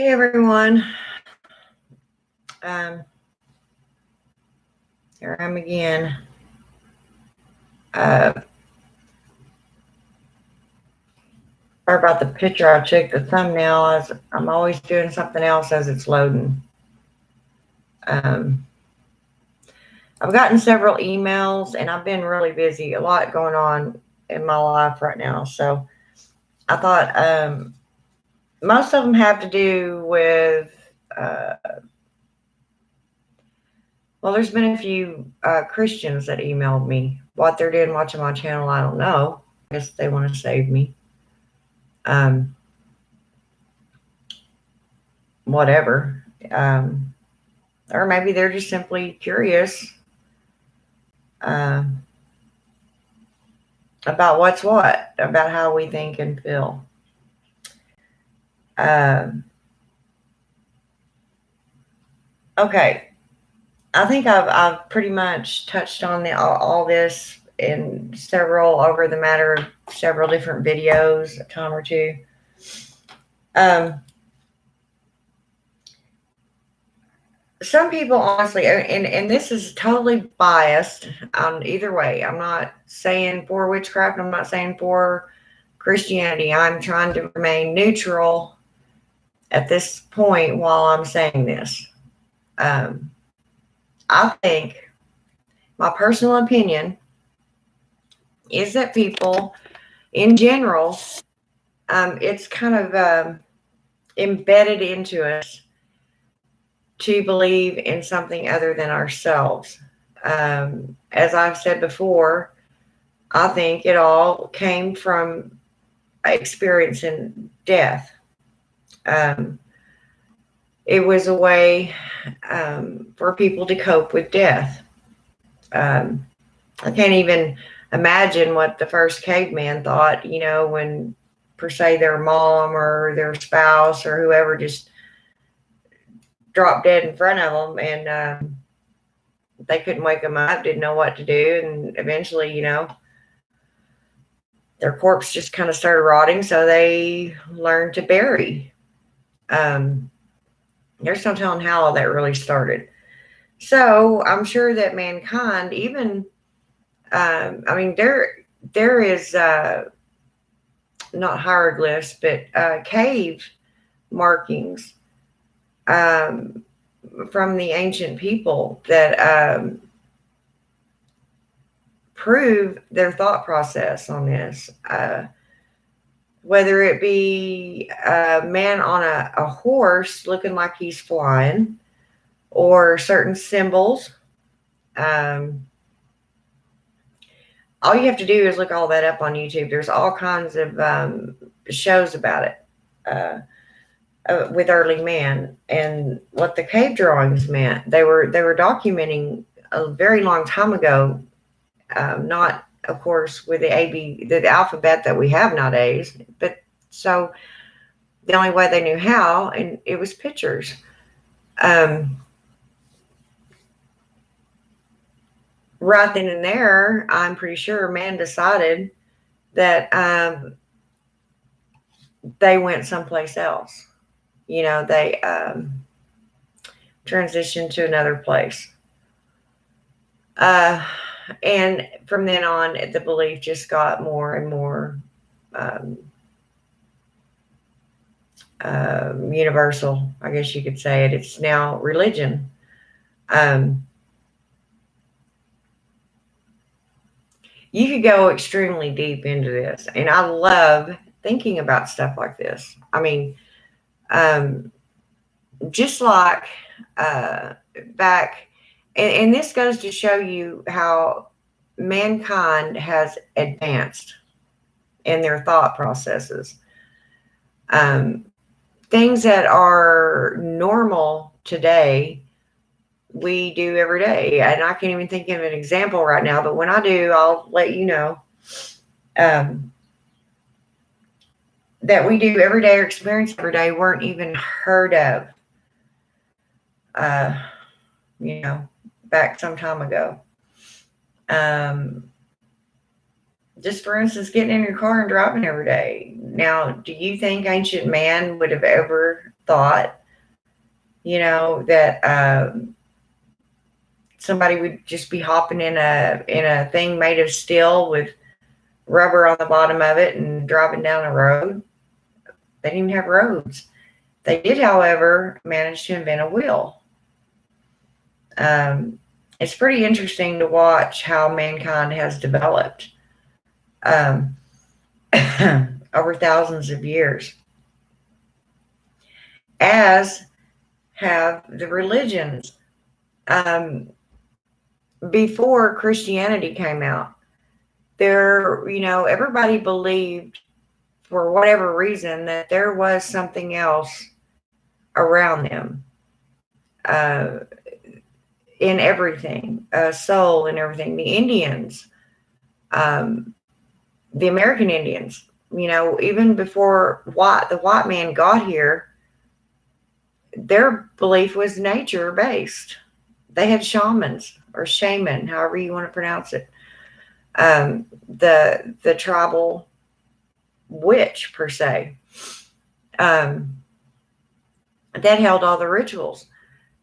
Hey everyone. Um, Here I am again. Sorry about the picture I took, the thumbnail, as I'm always doing something else as it's loading. I've gotten several emails and I've been really busy, a lot going on in my life right now. So I thought most of them have to do with, well, there's been a few Christians that emailed me. What they're doing watching my channel, I don't know. I guess they want to save me. Whatever. Or maybe they're just simply curious about what's what, about how we think and feel. Okay. I think I've pretty much touched on all this in over the matter of several different videos, a time or two. Some people honestly, and this is totally biased on either way. I'm not saying for witchcraft. I'm not saying for Christianity. I'm trying to remain neutral at this point while I'm saying this. I think my personal opinion is that people in general, it's kind of embedded into us to believe in something other than ourselves. As I've said before, I think it all came from experiencing death. It was a way for people to cope with death. I can't even imagine what the first caveman thought, when per se their mom or their spouse or whoever just dropped dead in front of them, and they couldn't wake them up, didn't know what to do, and eventually, their corpse just kind of started rotting, so they learned to bury. There's no telling how all that really started. So I'm sure that mankind, even, there is not hieroglyphs, but cave markings from the ancient people that prove their thought process on this. Whether it be a man on a horse looking like he's flying, or certain symbols. All you have to do is look all that up on YouTube. There's all kinds of shows about it with early man and what the cave drawings meant. They were documenting a very long time ago, not of course with the alphabet that we have nowadays, but so the only way they knew how, and it was pictures. Right then and there, I'm pretty sure man decided that they went someplace else. They transitioned to another place. And from then on, the belief just got more and more universal, I guess you could say it. It's now religion. You could go extremely deep into this, and I love thinking about stuff like this. I mean, just like back, and this goes to show you how mankind has advanced in their thought processes. Things that are normal today, we do every day. And I can't even think of an example right now, but when I do, I'll let you know. That we do every day or experience every day weren't even heard of, back some time ago. Just for instance, getting in your car and driving every day. Now, do you think ancient man would have ever thought, that somebody would just be hopping in a thing made of steel with rubber on the bottom of it and driving down a road. They didn't even have roads. They did, however, manage to invent a wheel. It's pretty interesting to watch how mankind has developed over thousands of years, as have the religions. Before Christianity came out, everybody believed, for whatever reason, that there was something else around them, in everything, soul and everything. The Indians, the American Indians, even before the white man got here, their belief was nature based. They had shamans, or shaman, however you want to pronounce it. The tribal witch, per se, that held all the rituals.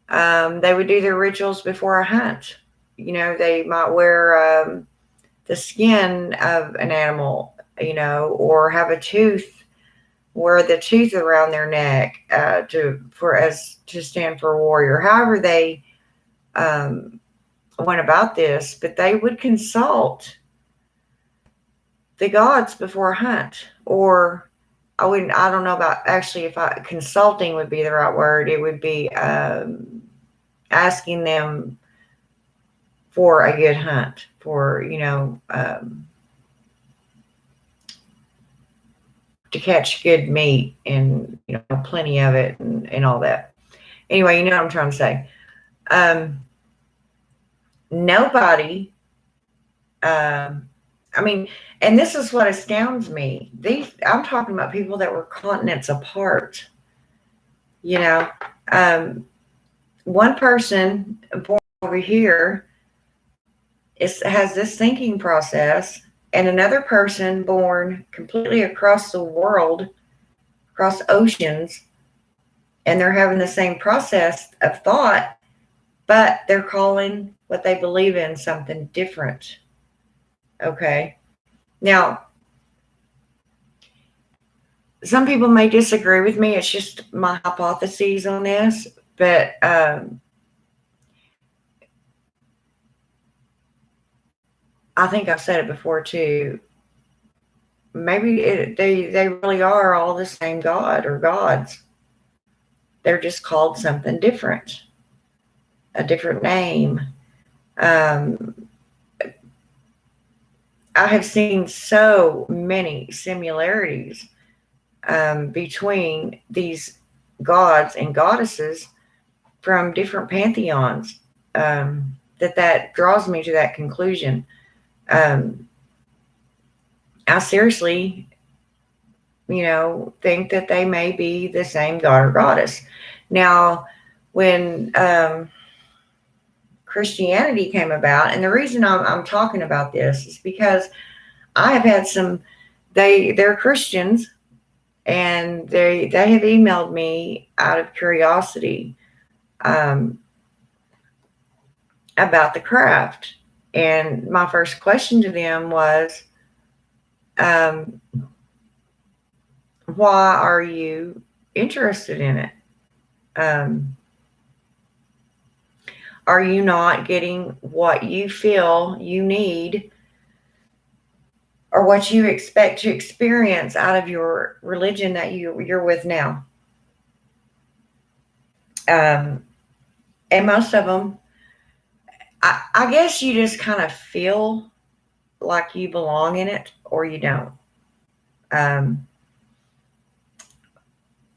They would do their rituals before a hunt. They might wear the skin of an animal, or have a tooth, wear the tooth around their neck to stand for a warrior. However they went about this, but they would consult the gods before a hunt. Or I don't know about, actually, if consulting would be the right word. It would be asking them for a good hunt, for to catch good meat, and plenty of it, and all that. Anyway, you know what I'm trying to say. Nobody, and this is what astounds me. I'm talking about people that were continents apart. One person born over here has this thinking process, and another person born completely across the world, across oceans, and they're having the same process of thought, but they're calling what they believe in something different. Okay. Now, some people may disagree with me. It's just my hypotheses on this, but I think I've said it before too. Maybe they really are all the same God or gods. They're just called something different, a different name. I have seen so many similarities between these gods and goddesses from different pantheons, that draws me to that conclusion. I seriously, think that they may be the same god or goddess. Now, when Christianity came about, and the reason I'm talking about this is because I have had they're Christians, and they have emailed me out of curiosity about the craft. And my first question to them was, why are you interested in it? Are you not getting what you feel you need, or what you expect to experience out of your religion that you're with now? And most of them, I guess you just kind of feel like you belong in it, or you don't. I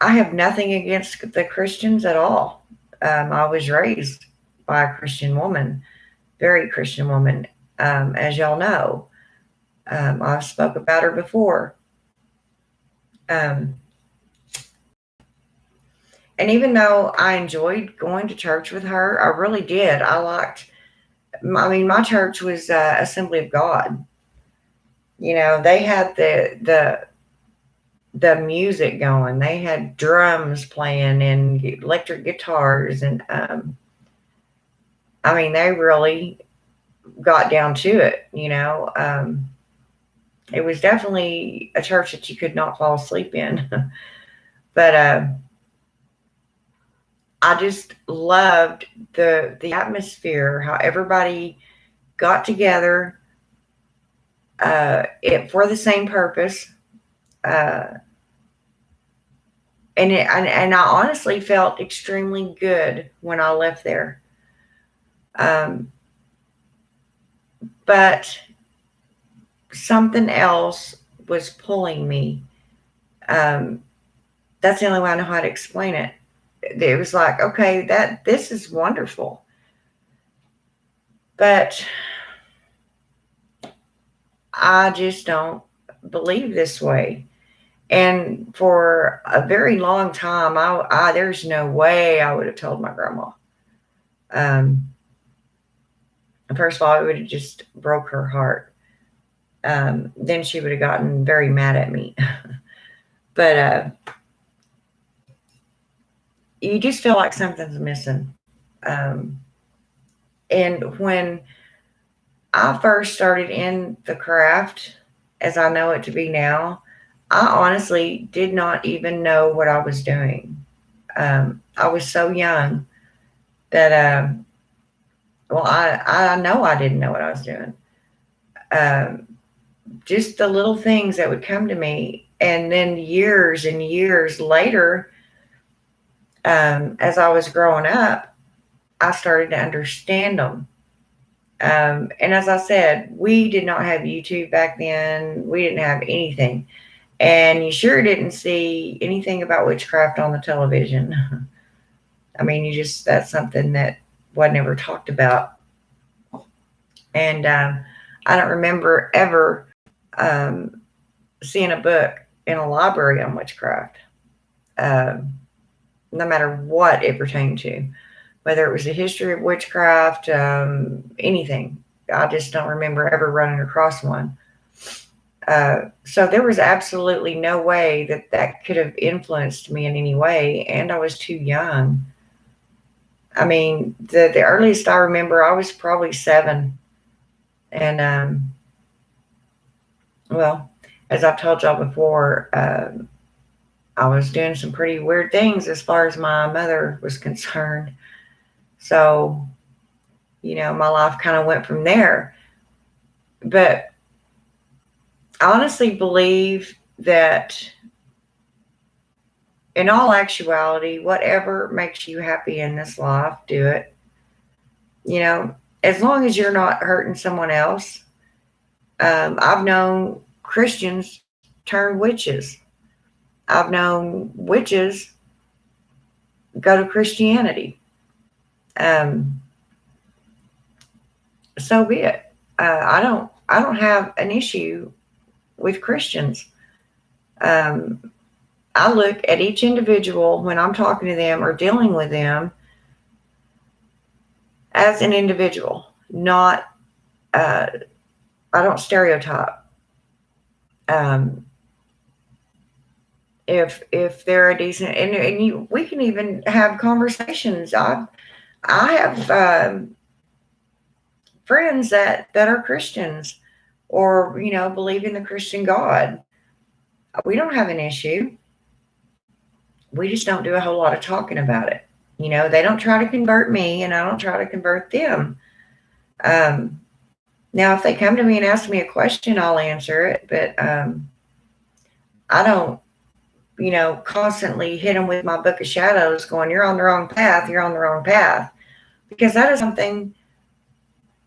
have nothing against the Christians at all. I was raised by a Christian woman, very Christian woman, as y'all know. I've spoke about her before. And even though I enjoyed going to church with her, I really did. My church was Assembly of God. They had the the music going. They had drums playing and electric guitars, and I mean, they really got down to it. It was definitely a church that you could not fall asleep in. But I just loved the atmosphere, how everybody got together for the same purpose. Uh, and I honestly felt extremely good when I left there. Um, but something else was pulling me. Um, that's the only way I know how to explain it. It was like, okay, this is wonderful, but I just don't believe this way. And for a very long time, there's no way I would have told my grandma. First of all, it would have just broke her heart. Then she would have gotten very mad at me. But you just feel like something's missing. And when I first started in the craft, as I know it to be now, I honestly did not even know what I was doing. I was so young that, well, I know I didn't know what I was doing. Um, just the little things that would come to me. And then years and years later, as I was growing up, I started to understand them. And as I said, we did not have YouTube back then. We didn't have anything. And you sure didn't see anything about witchcraft on the television. I mean, that's something that wasn't ever talked about. And I don't remember ever seeing a book in a library on witchcraft, no matter what it pertained to, whether it was the history of witchcraft, anything. I just don't remember ever running across one. So there was absolutely no way that could have influenced me in any way, and I was too young. I mean, the earliest I remember, I was probably 7, and well, as I've told y'all before, I was doing some pretty weird things as far as my mother was concerned. So, my life kind of went from there. But I honestly believe that in all actuality, whatever makes you happy in this life, do it. As long as you're not hurting someone else. I've known Christians turn witches. I've known witches go to Christianity. So be it. I don't have an issue with Christians. I look at each individual when I'm talking to them or dealing with them as an individual, not, I don't stereotype. If they're a decent, and we can even have conversations. I have friends that are Christians, or believe in the Christian God. We don't have an issue. We just don't do a whole lot of talking about it. They don't try to convert me, and I don't try to convert them. Now, if they come to me and ask me a question, I'll answer it, but I don't, constantly hit them with my book of shadows going, you're on the wrong path, you're on the wrong path. Because that is something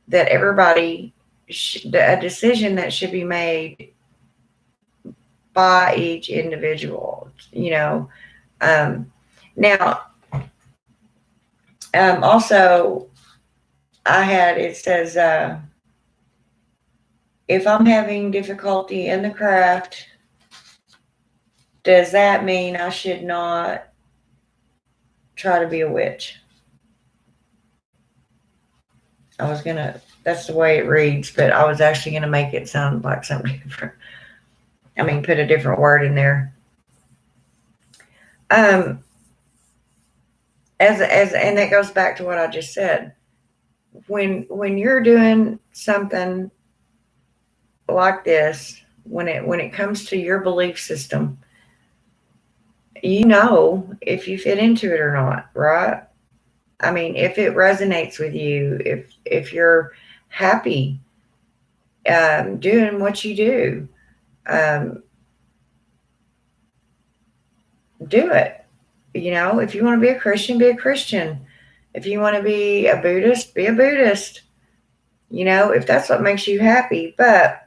that everybody, a decision that should be made by each individual, Now, also, it says, if I'm having difficulty in the craft, does that mean I should not try to be a witch? That's the way it reads, but I was actually going to make it sound like something different. I mean, put a different word in there. And that goes back to what I just said. When you're doing something like this, when it comes to your belief system, you know if you fit into it or not, right? I mean, if it resonates with you, if you're happy doing what you um, do it. You know, if you want to be a Christian, be a Christian. If you want to be a Buddhist, be a Buddhist. You know, if that's what makes you happy. But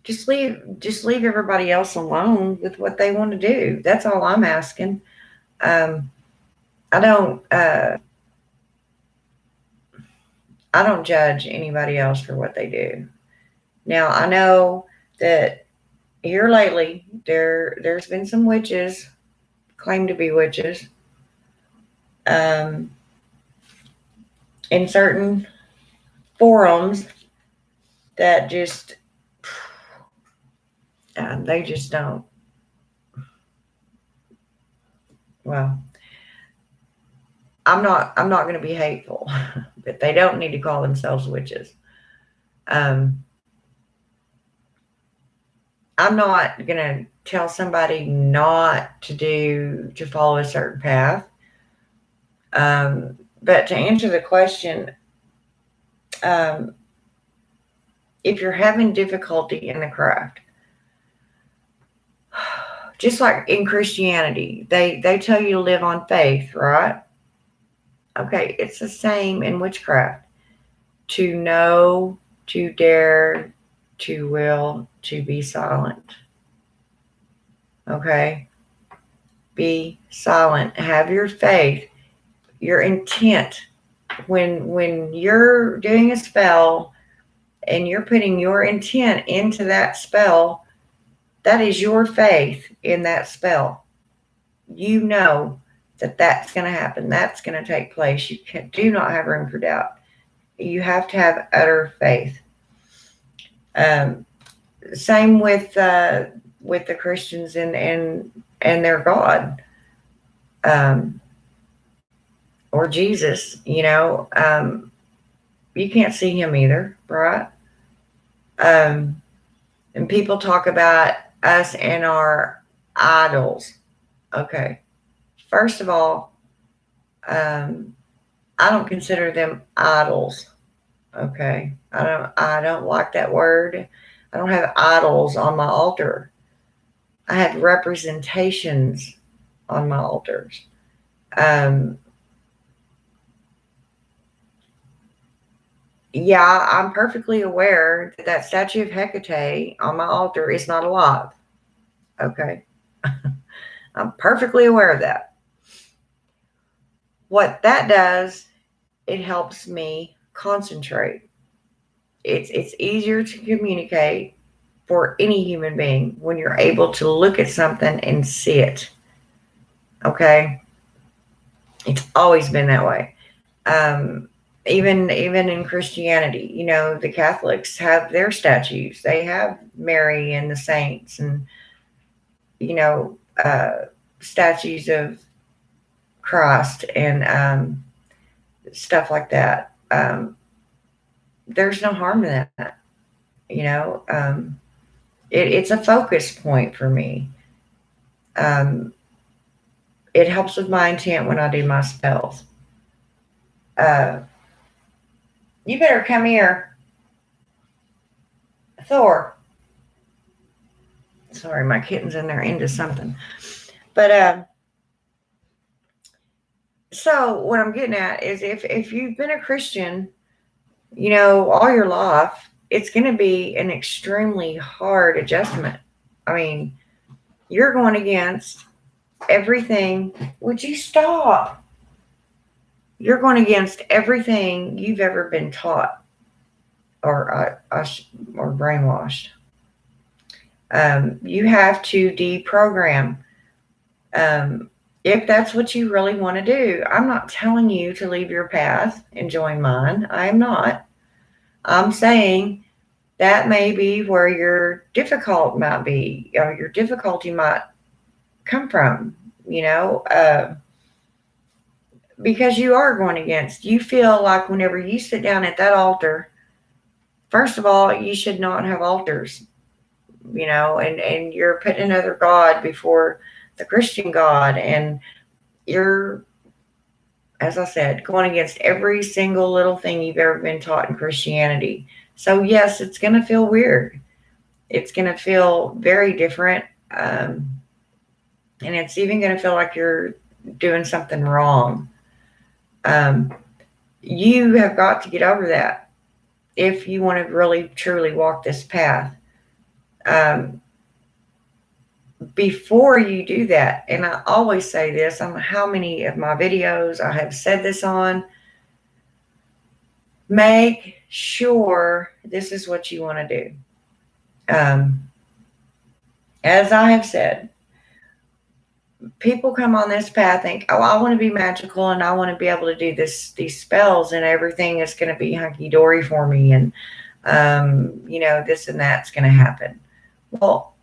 just leave everybody else alone with what they want to do. That's all I'm asking. Um, I don't I don't judge anybody else for what they do. Now I know that here lately there's been some witches claim to be witches um, in certain forums that just they just don't. Well, I'm not going to be hateful, but they don't need to call themselves witches. Um, I'm not going to tell somebody not to follow a certain path. But to answer the question, um, if you're having difficulty in the craft, just like in Christianity, they tell you to live on faith, right? Okay, it's the same in witchcraft. To know, to dare, to will, to be silent. Okay? Be silent. Have your faith, your intent. When you're doing a spell and you're putting your intent into that spell, that is your faith in that spell. You know that that's going to happen. That's going to take place. Do not have room for doubt. You have to have utter faith. Same with the Christians and their God, or Jesus. You know, you can't see him either, right? And people talk about us and our idols. Okay, first of all, I don't consider them idols. Okay, I don't like that word. I don't have idols on my altar. I have representations on my altars. Um, yeah, I'm perfectly aware that that statue of Hecate on my altar is not alive. Okay, I'm perfectly aware of that. What that does, it helps me concentrate. It's easier to communicate for any human being when you're able to look at something and see it. Okay, it's always been that way. Um, even in Christianity, you know, the Catholics have their statues. They have Mary and the saints, and you know, statues of Christ and stuff like that. There's no harm in that. You know, it's a focus point for me. Um, it helps with my intent when I do my spells. Uh, you better come here, Thor. Sorry, my kitten's in there into something. But so what I'm getting at is if you've been a Christian, you know, all your life, it's going to be an extremely hard adjustment. I mean, you're going against everything. Would you stop? You're going against everything you've ever been taught or brainwashed. You have to deprogram. If that's what you really want to do, I'm not telling you to leave your path and join mine. I am not. I'm saying that may be where your difficulty might be, or your difficulty might come from, because you are going against. You feel like whenever you sit down at that altar, first of all, you should not have altars, and you're putting another God before the Christian God, and you're, as I said, going against every single little thing you've ever been taught in Christianity. So yes, it's going to feel weird. It's going to feel very different. And it's even going to feel like you're doing something wrong. You have got to get over that if you want to really, truly walk this path. Before you do that, and I always say this, I don't know how many of my videos I have said this on, make sure this is what you want to do. As I have said, people come on this path, think, oh, I want to be magical and I want to be able to do these spells and everything is going to be hunky-dory for me, and this and that's going to happen. Well,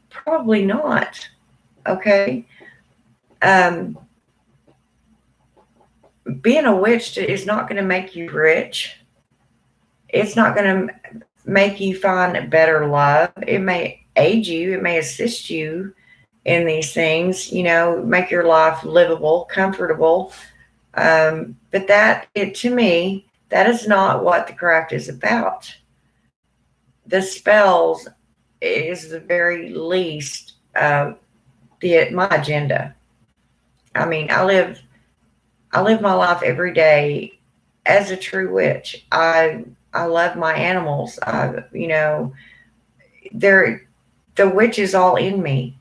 probably not. Okay. Being a witch is not going to make you rich. It's not going to make you find better love. It may aid you. It may assist you in these things, make your life livable, comfortable. But to me, that is not what the craft is about. The spells is the very least my agenda. I mean, I live my life every day as a true witch. I love my animals. The witch is all in me.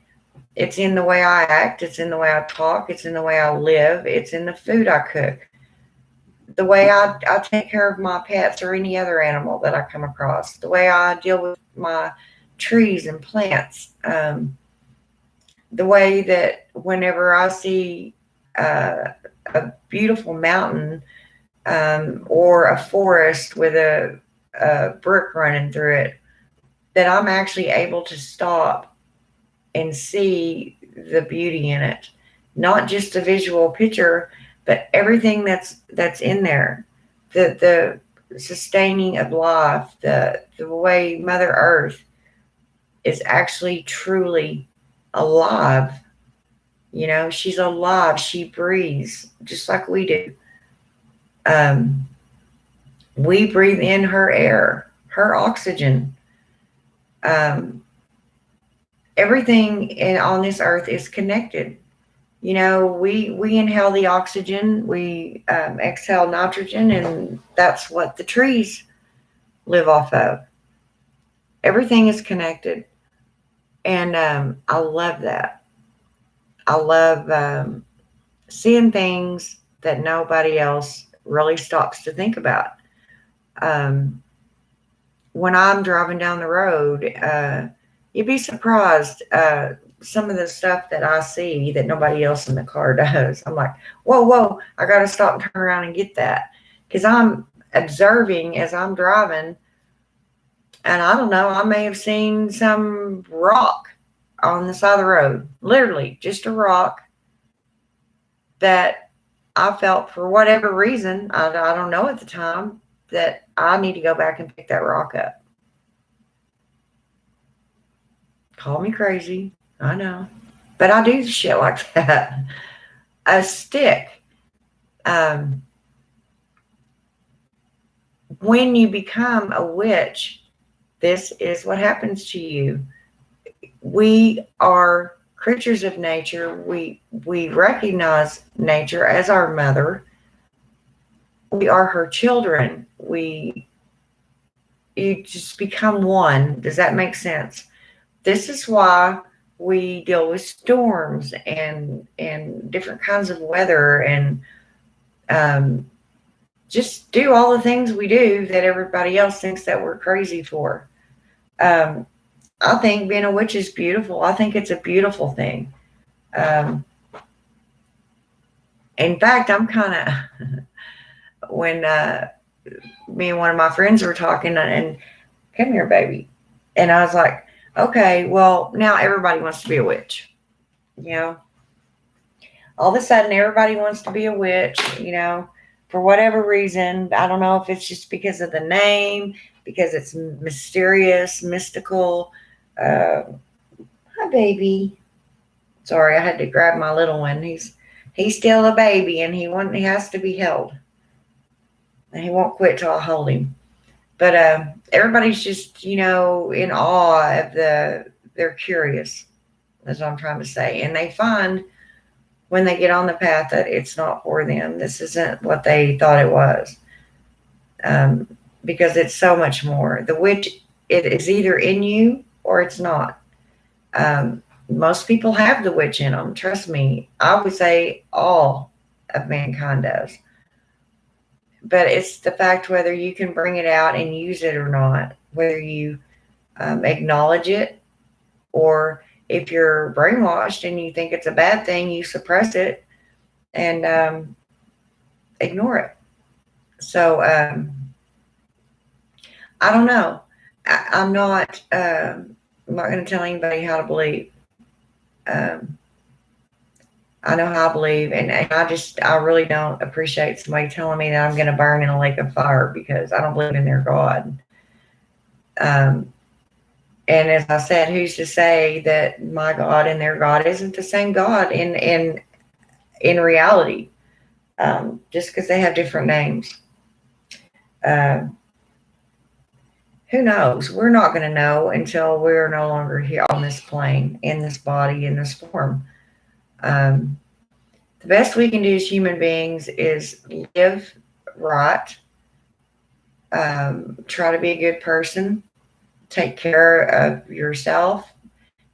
It's in the way I act. It's in the way I talk. It's in the way I live. It's in the food I cook. The way I take care of my pets or any other animal that I come across. The way I deal with my trees and plants. The way that whenever I see a beautiful mountain or a forest with a brook running through it, that I'm actually able to stop and see the beauty in it. Not just a visual picture, but everything that's in there. The sustaining of life, the way Mother Earth is actually truly alive. She's alive. She breathes just like we do. We breathe in her air, her oxygen. Everything on this earth is connected. We inhale the oxygen, we exhale nitrogen, and that's what the trees live off of. Everything is connected. And I love that. I love seeing things that nobody else really stops to think about. When I'm driving down the road, you'd be surprised some of the stuff that I see that nobody else in the car does. I'm like, whoa, I got to stop and turn around and get that. Because I'm observing as I'm driving. And I don't know, I may have seen some rock on the side of the road. Literally, just a rock that I felt for whatever reason, I don't know at the time, that I need to go back and pick that rock up. Call me crazy, I know. But I do shit like that. A stick. When you become a witch, this is what happens to you. We are creatures of nature. We recognize nature as our mother. We are her children. You just become one. Does that make sense? This is why we deal with storms and different kinds of weather and just do all the things we do that everybody else thinks that we're crazy for. I think being a witch is beautiful. I think it's a beautiful thing. In fact, I'm kind of, when me and one of my friends were talking, and come here, baby. And I was like, okay, well, now everybody wants to be a witch. You know, all of a sudden everybody wants to be a witch, for whatever reason. I don't know if it's just because of the name, because it's mysterious, mystical. Hi, baby. Sorry, I had to grab my little one. He's still a baby, and he has to be held, and he won't quit till I hold him. But everybody's just in awe of they're curious. That's what I'm trying to say, and they find when they get on the path that it's not for them. This isn't what they thought it was, um, because it's so much more. The witch, it is either in you or it's not. Most people have the witch in them. Trust me. I would say all of mankind does. But it's the fact whether you can bring it out and use it or not, whether you acknowledge it, or if you're brainwashed and you think it's a bad thing, you suppress it and ignore it. So I don't know. I'm not. I'm not going to tell anybody how to believe. Um, I know how I believe, and I really don't appreciate somebody telling me that I'm going to burn in a lake of fire because I don't believe in their God. Um, and as I said, who's to say that my God and their God isn't the same God in reality? Just because they have different names. Uh, who knows? We're not going to know until we're no longer here on this plane, in this body, in this form. Um, the best we can do as human beings is live right, try to be a good person, take care of yourself,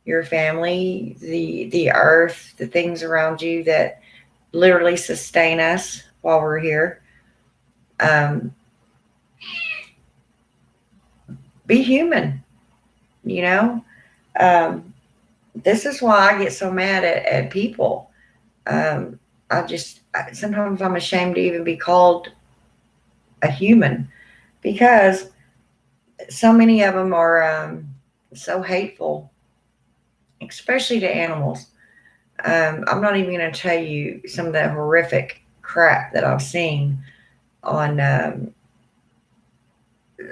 your family, the earth, the things around you that literally sustain us while we're here. Um, be human, you know. Um, this is why I get so mad at people. Um, sometimes I'm ashamed to even be called a human because so many of them are so hateful, especially to animals. I'm not even going to tell you some of the horrific crap that I've seen on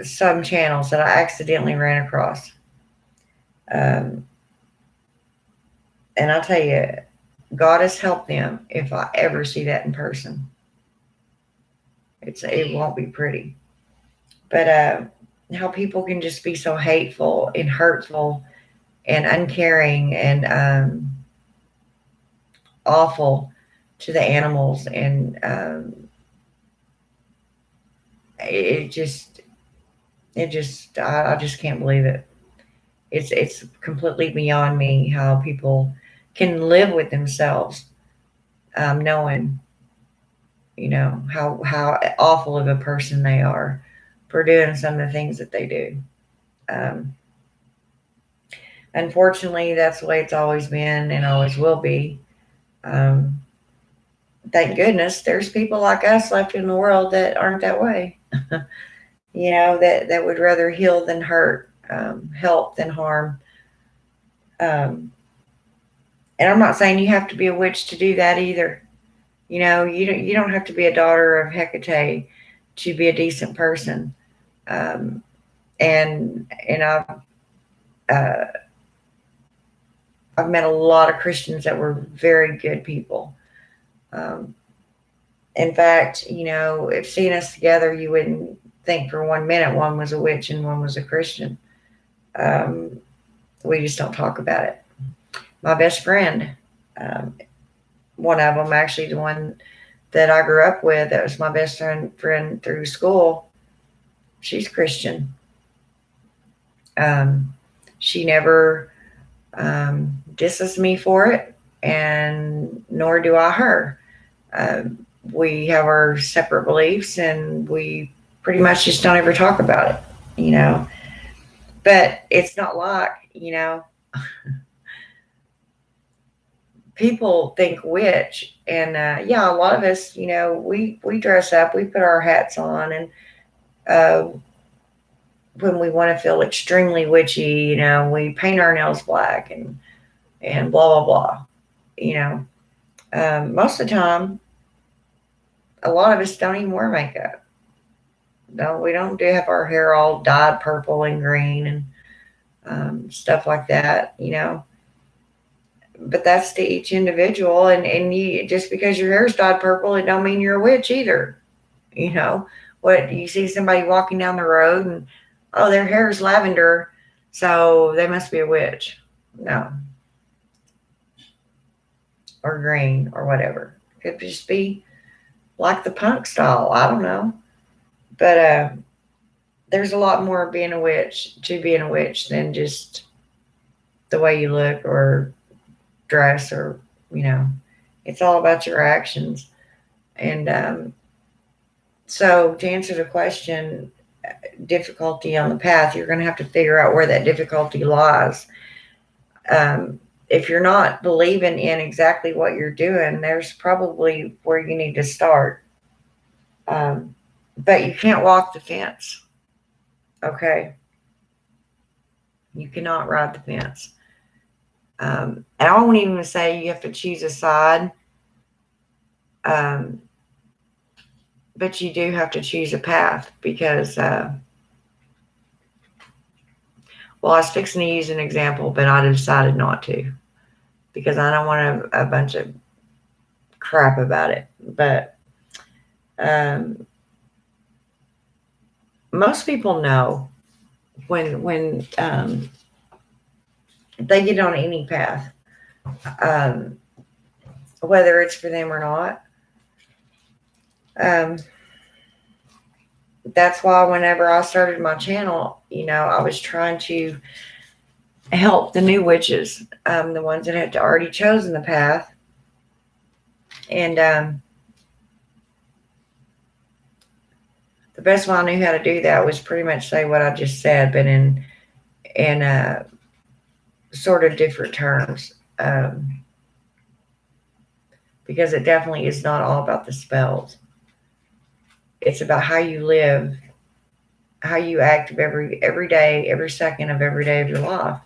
some channels that I accidentally ran across. Um, and I'll tell you, God has helped them if I ever see that in person. It won't be pretty. But how people can just be so hateful and hurtful and uncaring and awful to the animals, and it just I just can't believe it. It's completely beyond me how people can live with themselves, knowing how awful of a person they are for doing some of the things that they do. Um, Unfortunately, that's the way it's always been and always will be. Um, thank goodness there's people like us left in the world that aren't that way. That would rather heal than hurt, help than harm. Um, and I'm not saying you have to be a witch to do that either. You don't have to be a daughter of Hecate to be a decent person. And uh, I've met a lot of Christians that were very good people. Um, in fact, if seeing us together, you wouldn't think for 1 minute one was a witch and one was a Christian. Um, we just don't talk about it. My best friend, um, one of them, actually the one that I grew up with, that was my best friend through school, she's Christian. She never disses me for it, and nor do I her. We have our separate beliefs, and we pretty much just don't ever talk about it. But it's not like, people think witch, and yeah, a lot of us, we dress up, we put our hats on, and uh, when we want to feel extremely witchy, we paint our nails black and blah blah blah. you know. Most of the time, a lot of us don't even wear makeup. No, we don't do have our hair all dyed purple and green and stuff like that, you know. But that's to each individual, and you, just because your hair's dyed purple, it don't mean you're a witch either. You know, what you see somebody walking down the road and oh, their hair is lavender, so they must be a witch. No, or green or whatever. Could just be like the punk style. I don't know, but there's a lot more being a witch to being a witch than just the way you look or dress or you know. It's all about your actions. And so to answer the question, difficulty on the path, you're going to have to figure out where that difficulty lies. If you're not believing in exactly what you're doing, there's probably where you need to start. But you can't walk the fence. Okay. You cannot ride the fence. And I won't even say you have to choose a side. But you do have to choose a path because, well, I was fixing to use an example, but I decided not to because I don't want a bunch of crap about it. But most people know when they get on any path, whether it's for them or not. That's why whenever I started my channel, you know, I was trying to help the new witches, the ones that had already chosen the path. And the best way I knew how to do that was pretty much say what I just said, but in sort of different terms. Because it definitely is not all about the spells. It's about how you live, how you act every day, every second of every day of your life.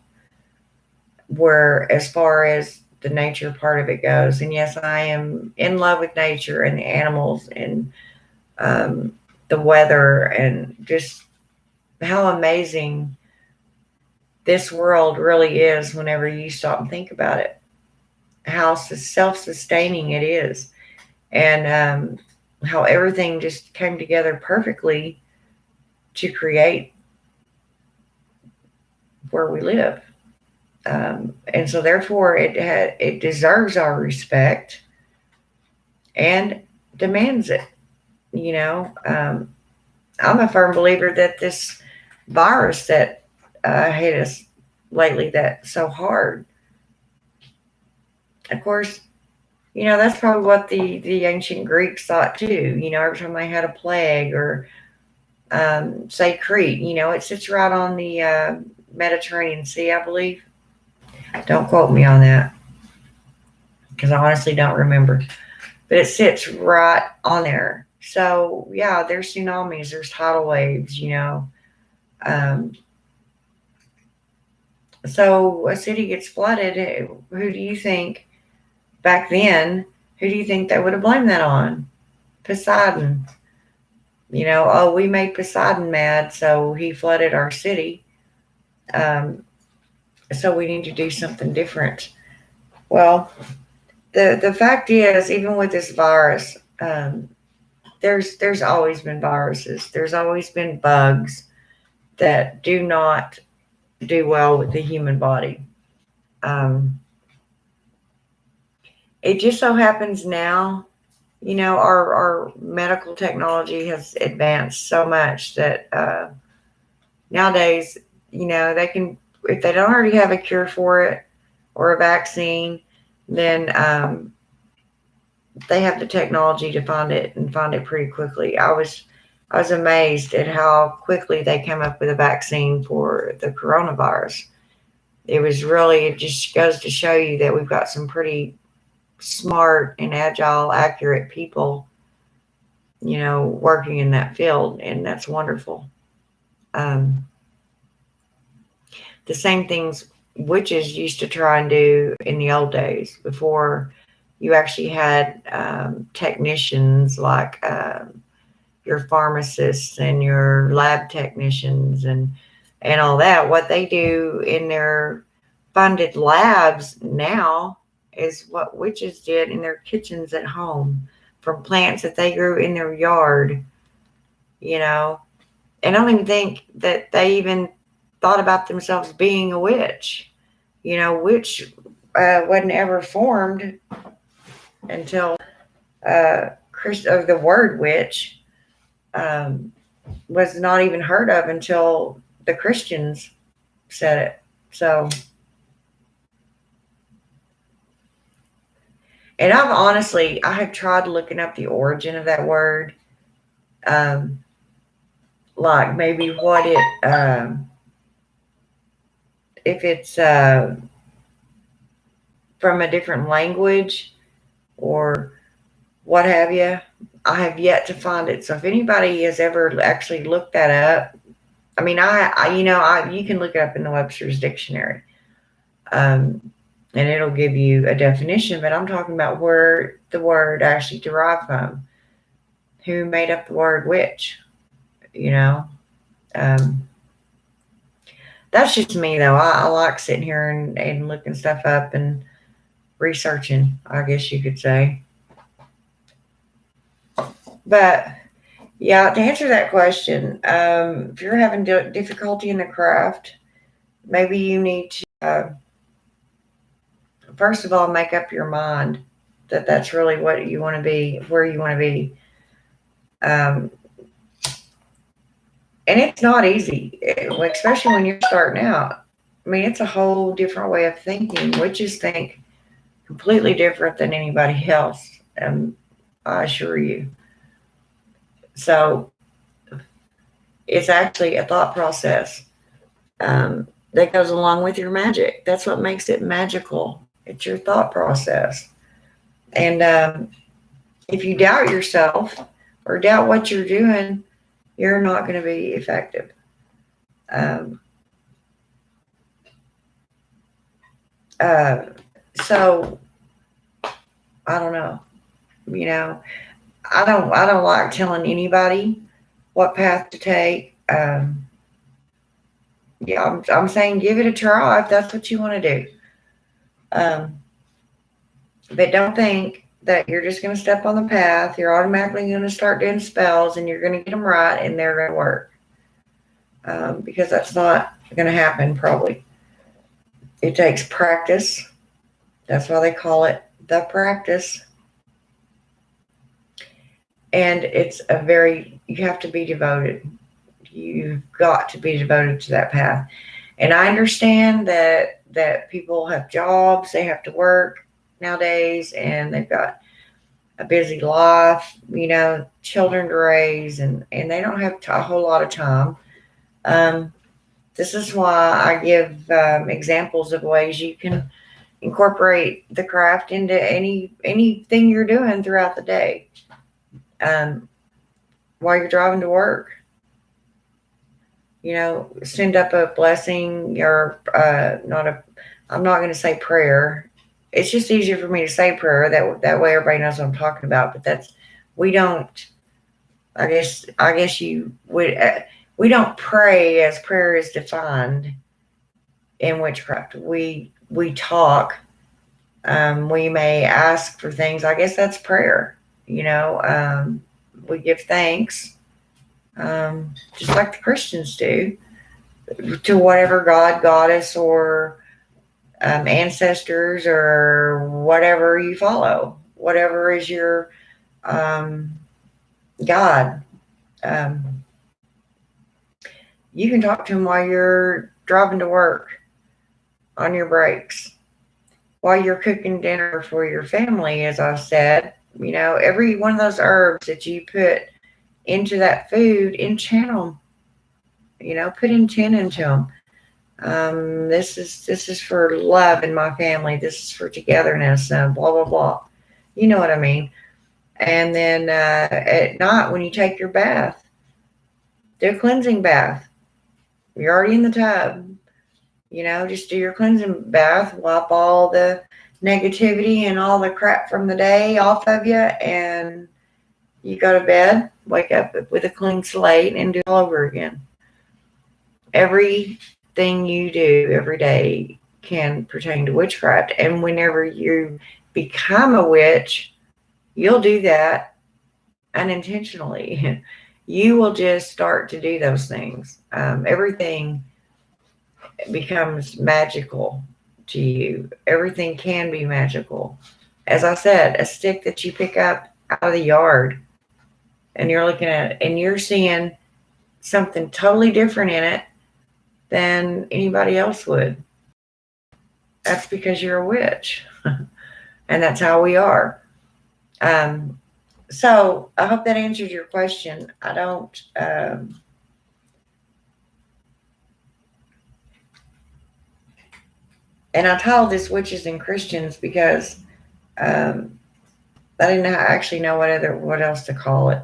Where as far as the nature part of it goes, and yes, I am in love with nature and the animals and the weather and just how amazing this world really is whenever you stop and think about it. How self-sustaining it is, and how everything just came together perfectly to create where we live. And so therefore it deserves our respect and demands it. You know, I'm a firm believer that this virus that hit us lately that's so hard, of course, you know, that's probably what the ancient Greeks thought too. You know, every time they had a plague or say Crete, you know, it sits right on the Mediterranean Sea, I believe. Don't quote me on that because I honestly don't remember. But it sits right on there. So yeah, there's tsunamis, there's tidal waves, you know. So a city gets flooded. Who do you think back then? Who do you think they would have blamed that on? Poseidon. You know, oh, we made Poseidon mad, so he flooded our city. So we need to do something different. Well, the fact is, even with this virus, there's always been viruses. There's always been bugs that do not do well with the human body. It just so happens now, you know, our medical technology has advanced so much that nowadays, you know, they can, if they don't already have a cure for it or a vaccine, then they have the technology to find it and find it pretty quickly. I was amazed at how quickly they came up with a vaccine for the coronavirus. It just goes to show you that we've got some pretty smart and agile, accurate people, you know, working in that field, and that's wonderful. The same things, witches used to try and do in the old days before you actually had technicians like your pharmacists and your lab technicians and all that. What they do in their funded labs now is what witches did in their kitchens at home from plants that they grew in their yard, you know. And I don't even think that they even thought about themselves being a witch. You know, witch wasn't ever formed until the word witch um, was not even heard of until the Christians said it. So, and I have tried looking up the origin of that word, um, like maybe what it, if it's from a different language or what have you. I have yet to find it. So if anybody has ever actually looked that up, I mean, you can look it up in the Webster's dictionary, and it'll give you a definition. But I'm talking about where the word actually derived from. Who made up the word witch? You know, um, that's just me though. I like sitting here and looking stuff up and researching, I guess you could say. But yeah, to answer that question, if you're having difficulty in the craft, maybe you need to, first of all, make up your mind that that's really what you want to be, where you want to be. Um, and it's not easy, especially when you're starting out. I mean, it's a whole different way of thinking. Witches think completely different than anybody else. I assure you. So it's actually a thought process that goes along with your magic. That's what makes it magical. It's your thought process. And if you doubt yourself or doubt what you're doing, you're not going to be effective. Um, so I don't know. You know, I don't like telling anybody what path to take. Yeah, I'm saying give it a try if that's what you want to do. Um, but don't think that you're just going to step on the path. You're automatically going to start doing spells and you're going to get them right and they're going to work. Because that's not going to happen probably. It takes practice. That's why they call it the practice. And you have to be devoted. You've got to be devoted to that path. And I understand that people have jobs, they have to work nowadays, and they've got a busy life, children to raise, and they don't have a whole lot of time. This is why I give examples of ways you can incorporate the craft into anything you're doing throughout the day. While you're driving to work, send up a blessing or I'm not going to say prayer. It's just easier for me to say prayer. That way everybody knows what I'm talking about. But we don't, I guess you would, we don't pray as prayer is defined in witchcraft. We talk. We may ask for things. I guess that's prayer. We give thanks, just like the Christians do, to whatever God, goddess, or ancestors, or whatever you follow, whatever is your God. You can talk to him while you're driving to work, on your breaks, while you're cooking dinner for your family, as I said. Every one of those herbs that you put into that food, enchant them. Put intent into them. This is for love in my family. This is for togetherness. Blah blah blah. You know what I mean. And then at night when you take your bath, do a cleansing bath. You're already in the tub. You know, just do your cleansing bath, wipe all the negativity and all the crap from the day off of you, and you go to bed, wake up with a clean slate, and do it all over again. Everything you do every day can pertain to witchcraft. And whenever you become a witch, you'll do that unintentionally. You will just start to do those things. Everything becomes magical to you. Everything can be magical. As I said, a stick that you pick up out of the yard and you're looking at it and you're seeing something totally different in it than anybody else would. That's because you're a witch. And that's how we are. So I hope that answers your question. I don't. And I told this witches and Christians because I didn't actually know what else to call it.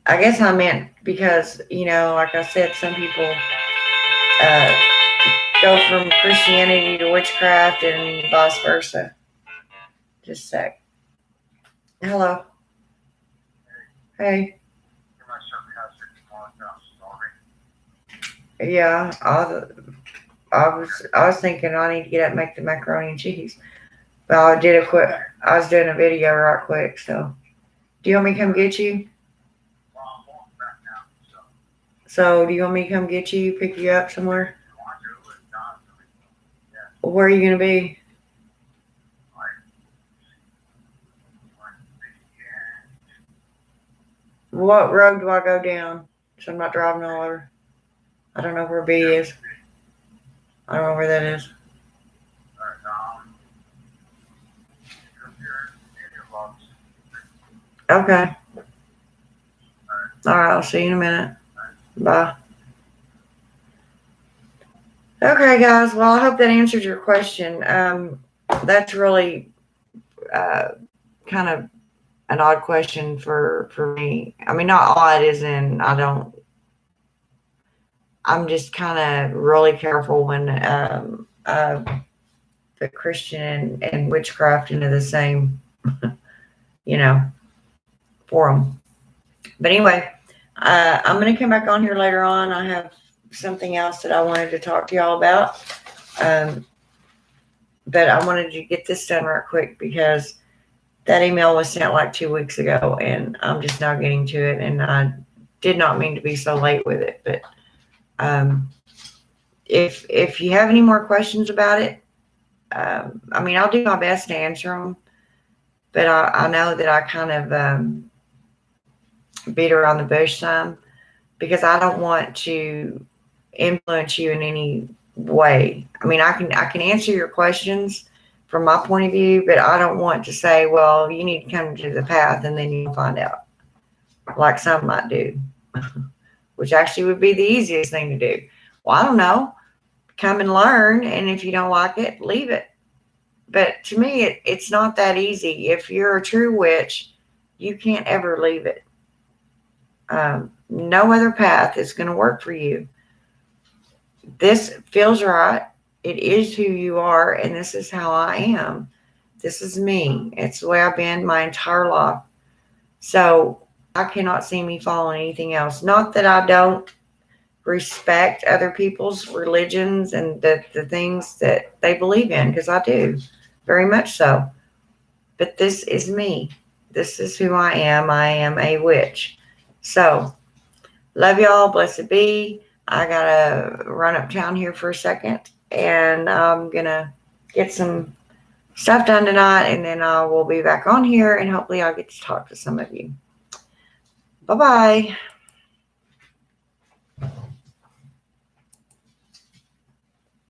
I guess I meant because, you know, like I said, some people go from Christianity to witchcraft and vice versa. Just a sec. Hello. Hey. Yeah, I was thinking I need to get up and make the macaroni and cheese. But I was doing a video right quick, so do you want me to come get you? So do you want me to come get you, pick you up somewhere? Where are you gonna be? What road do I go down? So I'm not driving all over. I don't know where B is. I don't know where that is. Okay. All right, I'll see you in a minute. Bye. Okay, guys. Well, I hope that answered your question. That's really kind of an odd question for me. I mean, not odd as in I'm just kind of really careful when put Christian and witchcraft into the same, you know, forum. But anyway, I'm going to come back on here later on. I have something else that I wanted to talk to y'all about. But I wanted to get this done right quick because that email was sent like 2 weeks ago and I'm just now getting to it. And I did not mean to be so late with it. But if you have any more questions about it, I mean, I'll do my best to answer them. But I know that I kind of beat around the bush some because I don't want to influence you in any way. I mean, I can answer your questions from my point of view, but I don't want to say, well, you need to come to the path and then you'll find out, like some might do, which actually would be the easiest thing to do. Well, I don't know. Come and learn, and if you don't like it, leave it. But to me, it's not that easy. If you're a true witch, you can't ever leave it. No other path is going to work for you. This feels right. It is who you are, and this is how I am. This is me. It's the way I've been my entire life. So I cannot see me following anything else. Not that I don't respect other people's religions and the things that they believe in, because I do, very much so. But this is me. This is who I am. I am a witch. So, love y'all. Blessed be. I gotta run uptown here for a second, and I'm gonna get some stuff done tonight, and then I will be back on here, and hopefully I'll get to talk to some of you. Bye-bye.